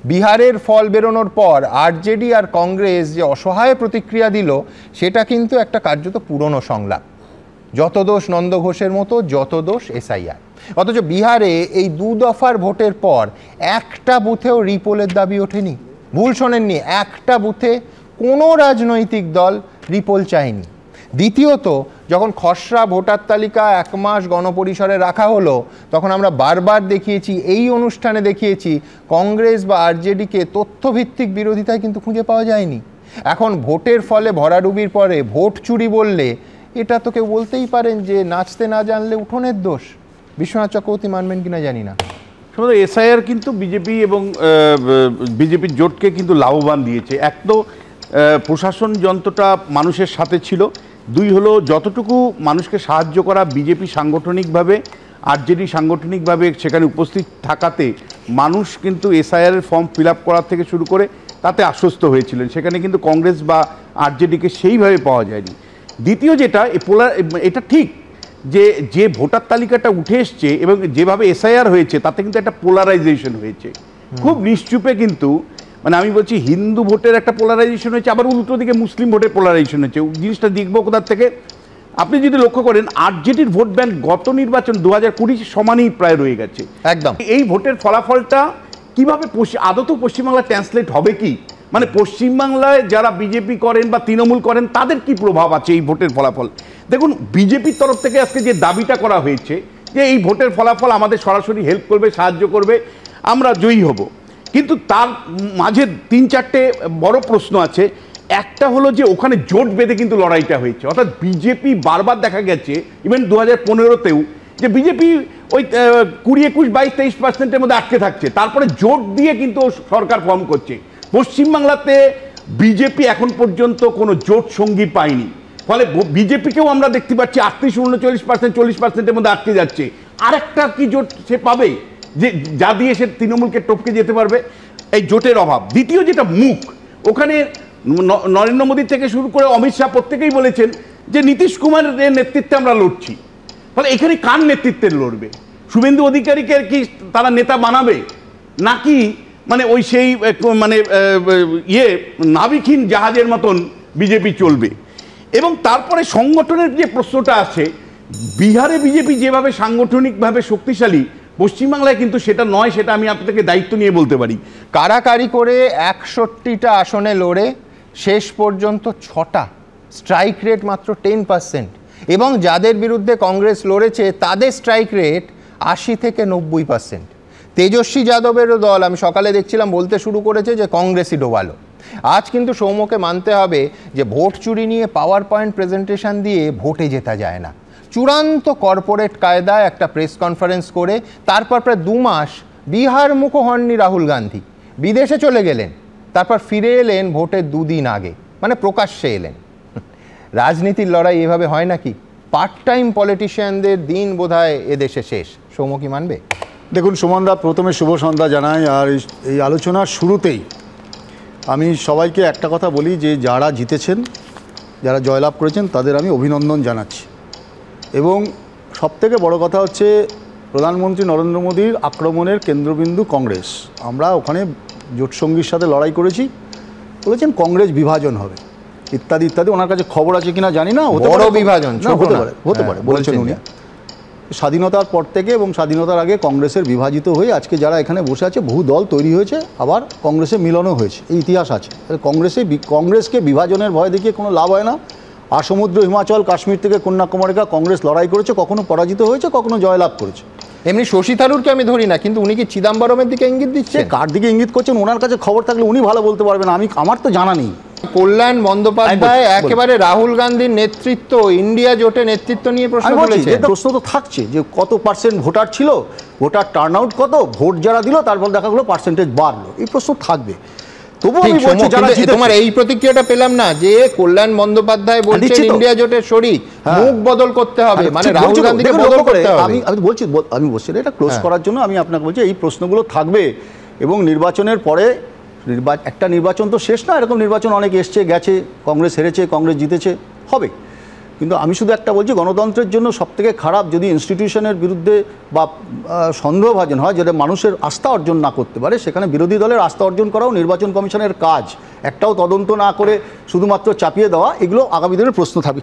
বিহারের ফল বেরোনোর পর আরজেডি আর কংগ্রেস যে অসহায় প্রতিক্রিয়া দিল, সেটা কিন্তু একটা কার্যত পুরনো সংলাপ। যত দোষ নন্দ ঘোষের মতো, যত দোষ এসআইআর। অথচ বিহারে এই 2 দফার ভোটের পর একটা বুথেও রিপোলের দাবি ওঠেনি। ভুল শোনেননি, একটা বুথে কোনো রাজনৈতিক দল রিপোল চায়নি। দ্বিতীয়ত, যখন খসড়া ভোটার তালিকা 1 মাস গণপরিসরে রাখা হলো, তখন আমরা বারবার দেখিয়েছি, এই অনুষ্ঠানে দেখিয়েছি, কংগ্রেস বা আরজেডিকে তথ্যভিত্তিক বিরোধিতায় কিন্তু খুঁজে পাওয়া যায়নি। এখন ভোটের ফলে ভরাডুবির পরে ভোট চুরি বললে এটা তো কেউ বলতেই পারেন যে নাচতে না জানলে উঠোনের দোষ। বিশ্বনাথ চক্রবর্তী মানবেন কিনা জানি না। এসআইআর কিন্তু বিজেপি এবং বিজেপির জোটকে কিন্তু লাভবান দিয়েছে। এক তো প্রশাসন যন্ত্রটা মানুষের সাথে ছিল, 2 হলো যতটুকু মানুষকে সাহায্য করা বিজেপি সাংগঠনিকভাবে, আরজেডি সাংগঠনিকভাবে সেখানে উপস্থিত থাকাতে মানুষ কিন্তু এসআইআরের ফর্ম ফিল আপ করার থেকে শুরু করে তাতে আশ্বস্ত হয়েছিলেন। সেখানে কিন্তু কংগ্রেস বা আরজেডিকে সেইভাবে পাওয়া যায়নি। দ্বিতীয় যেটা, এটা ঠিক যে ভোটার তালিকাটা উঠে এসছে এবং যেভাবে এসআইআর হয়েছে তাতে কিন্তু একটা পোলারাইজেশন হয়েছে খুব নিশ্চুপে। কিন্তু মানে আমি বলছি হিন্দু ভোটের একটা পোলারাইজেশন হয়েছে, আবার উল্টো দিকে মুসলিম ভোটের পোলারাইজেশন হয়েছে। জিনিসটা দেখবো কোথার থেকে, আপনি যদি লক্ষ্য করেন আরজেডির ভোট ব্যাংক গত নির্বাচন 2020 সমানই প্রায় রয়ে গেছে একদম। এই ভোটের ফলাফলটা কিভাবে আদৌ পশ্চিমবাংলা ট্রান্সলেট হবে কি, মানে পশ্চিমবাংলায় যারা বিজেপি করেন বা তৃণমূল করেন তাদের কি প্রভাব আছে এই ভোটের ফলাফল। দেখুন, বিজেপির তরফ থেকে আজকে যে দাবিটা করা হয়েছে যে এই ভোটের ফলাফল আমাদের সরাসরি হেল্প করবে, সাহায্য করবে, আমরা জয়ী হব, কিন্তু তার মাঝে 3-4টে বড় প্রশ্ন আছে। একটা হলো যে ওখানে জোট বেঁধে কিন্তু লড়াইটা হয়েছে, অর্থাৎ বিজেপি বারবার দেখা গেছে ইভেন 2015তেও যে বিজেপি ওই 20, 21, 22, 23% মধ্যে আটকে থাকছে, তারপরে জোট দিয়ে কিন্তু সরকার ফর্ম করছে। পশ্চিমবাংলাতে বিজেপি এখন পর্যন্ত কোনো জোট সঙ্গী পায়নি, ফলে বিজেপিকেও আমরা দেখতে পাচ্ছি 38, 39%, 40%-এর মধ্যে আটকে যাচ্ছে। আরেকটা কি জোট সে পাবে যে যা দিয়ে সে তৃণমূলকে টপকে যেতে পারবে? এই জোটের অভাব। দ্বিতীয় যেটা মুখ, ওখানে নরেন্দ্র মোদী থেকে শুরু করে অমিত শাহ প্রত্যেকেই বলেছেন যে নীতিশ কুমারের নেতৃত্বে আমরা লড়ছি, ফলে এখানে কার নেতৃত্বে লড়বে? শুভেন্দু অধিকারীকে কি তারা নেতা বানাবে, নাকি মানে ওই সেই মানে নাবিকহীন জাহাজের মতন বিজেপি চলবে? এবং তারপরে সংগঠনের যে প্রশ্নটা আছে, বিহারে বিজেপি যেভাবে সাংগঠনিকভাবে শক্তিশালী, পশ্চিমবাংলায় কিন্তু সেটা নয়। সেটা আমি আপনাদেরকে দায়িত্ব নিয়ে বলতে পারি। কারাকারি করে 61টা আসনে লড়ে শেষ পর্যন্ত 6টা, স্ট্রাইক রেট মাত্র 10%, এবং যাদের বিরুদ্ধে কংগ্রেস লড়েছে তাদের স্ট্রাইক রেট 80 থেকে 90%। তেজস্বী যাদবেরও দল আমি সকালে দেখছিলাম বলতে শুরু করেছে যে কংগ্রেসই ডোবালো। আজ কিন্তু সৌম্যকে মানতে হবে যে ভোট চুরি নিয়ে পাওয়ার পয়েন্ট প্রেজেন্টেশন দিয়ে ভোটে জেতা যায় না। চূড়ান্ত কর্পোরেট কায়দায় একটা প্রেস কনফারেন্স করে তারপর প্রায় 2 মাস বিহার মুখ হননি রাহুল গান্ধী, বিদেশে চলে গেলেন, তারপর ফিরে এলেন ভোটের 2 দিন আগে, মানে প্রকাশ্যে এলেন। রাজনীতির লড়াই এভাবে হয় নাকি? পার্ট টাইম পলিটিশিয়ানদের দিন বোধহয় এদেশে শেষ। সৌম্য কি মানবে? দেখুন সুমনদা, প্রথমে শুভ সন্ধ্যা জানাই। আর এই আলোচনার শুরুতেই আমি সবাইকে একটা কথা বলি যে যারা জিতেছেন, যারা জয়লাভ করেছেন তাদের আমি অভিনন্দন জানাচ্ছি। এবং সবথেকে বড় কথা হচ্ছে প্রধানমন্ত্রী নরেন্দ্র মোদীর আক্রমণের কেন্দ্রবিন্দু কংগ্রেস। আমরা ওখানে জোটসঙ্গীর সাথে লড়াই করেছি, বলেছেন কংগ্রেস বিভাজন হবে ইত্যাদি ইত্যাদি। ওনার কাছে খবর আছে কিনা জানি না, বড় বিভাজন হতে পারে বলেছেন উনি। স্বাধীনতার পর থেকে এবং স্বাধীনতার আগে কংগ্রেসের বিভাজিত হয়ে আজকে যারা এখানে বসে আছে, বহু দল তৈরি হয়েছে, আবার কংগ্রেসে মিলনও হয়েছে, এই ইতিহাস আছে। কংগ্রেসকে বিভাজনের ভয় দেখিয়ে কোনো লাভ হয় না। আর সমুদ্র, হিমাচল, কাশ্মীর থেকে কন্যাকুমারিকা কংগ্রেস লড়াই করেছে, কখনো পরাজিত হয়েছে, কখনো জয়লাভ করেছে। এমনি শশী থারুরকে আমি ধরি না, কিন্তু উনি কি চিদাম্বরমের দিকে ইঙ্গিত দিচ্ছেন? কার দিকে ইঙ্গিত করছেন ওনার কাছে খবর থাকলে উনি ভালো বলতে পারবেন, আমার তো জানা নেই। কল্যাণ বন্দ্যোপাধ্যায় একেবারে রাহুল গান্ধীর নেতৃত্ব, ইন্ডিয়া জোটে নেতৃত্ব নিয়ে প্রশ্ন তুলেছে। প্রশ্ন তো থাকছে যে কত পার্সেন্ট ভোটার ছিল, ভোটার টার্ন আউট কত, ভোট যারা দিল তারপর দেখা গেলো পার্সেন্টেজ বাড়লো, এই প্রশ্ন থাকবে। তবুও আমি বলছি যারা তোমার এই প্রতিক্রিয়াটা পেলাম না যে কল্যাণ বন্দ্যোপাধ্যায় বলছেন ইন্ডিয়া জোটের শরিক, মুখ বদল করতে হবে, মানে রাহুল গান্ধীকে বদল করতে হবে। আমি বলছি এটা ক্লোজ করার জন্য আমি আপনাকে বলছি এই প্রশ্নগুলো থাকবে। এবং নির্বাচনের পরে একটা নির্বাচন তো শেষ না, এরকম নির্বাচন অনেক এসছে গেছে, কংগ্রেস হেরেছে, কংগ্রেস জিতেছে, হবে। কিন্তু আমি শুধু একটা বলছি, গণতন্ত্রের জন্য সবথেকে খারাপ যদি ইনস্টিটিউশনের বিরুদ্ধে বা সন্দেহভাজন হয়, যেটা মানুষের আস্থা অর্জন না করতে পারে, সেখানে বিরোধী দলের আস্থা অর্জন করাও নির্বাচন কমিশনের কাজ। একটাও তদন্ত না করে শুধুমাত্র চাপিয়ে দেওয়া, এগুলো আগামী দিনের প্রশ্ন থাকবে।